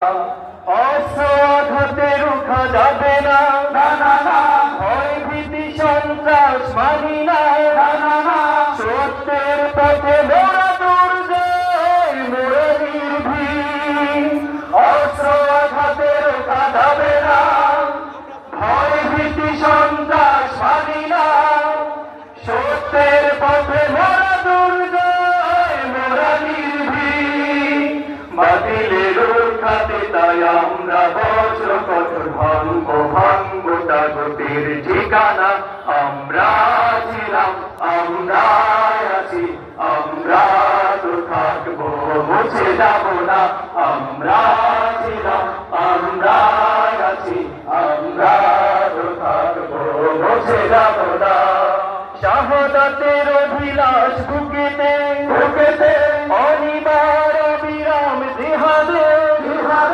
অস্ত্র রুখা যাবে না, না না না। ভয় ভীতি সন্ত্রাস মানি না, না না না। সত্যের পথে মোরা দুর্জয়, মোরা নির্ভীক। অস্ত্র আঘাতে রুখা যাবে না, ভয় ভীতি সন্ত্রাস মানি না। সত্যের পথে মোরা দুর্জয়, মোরা নির্ভীক। বাতিলের খাতে তাই আমরা বজ্র কঠোর ভাঙব, ভাঙব তাগুতের ঠিকানা। আমরা ছিলাম, আমরা আছি, আমরা তো থাকবো, মুছে যাব না। আমরা ছিলাম, আমরা আছি, আমরা তো থাকবো, মুছে যাব না। শাহাদাতের অভিলাষ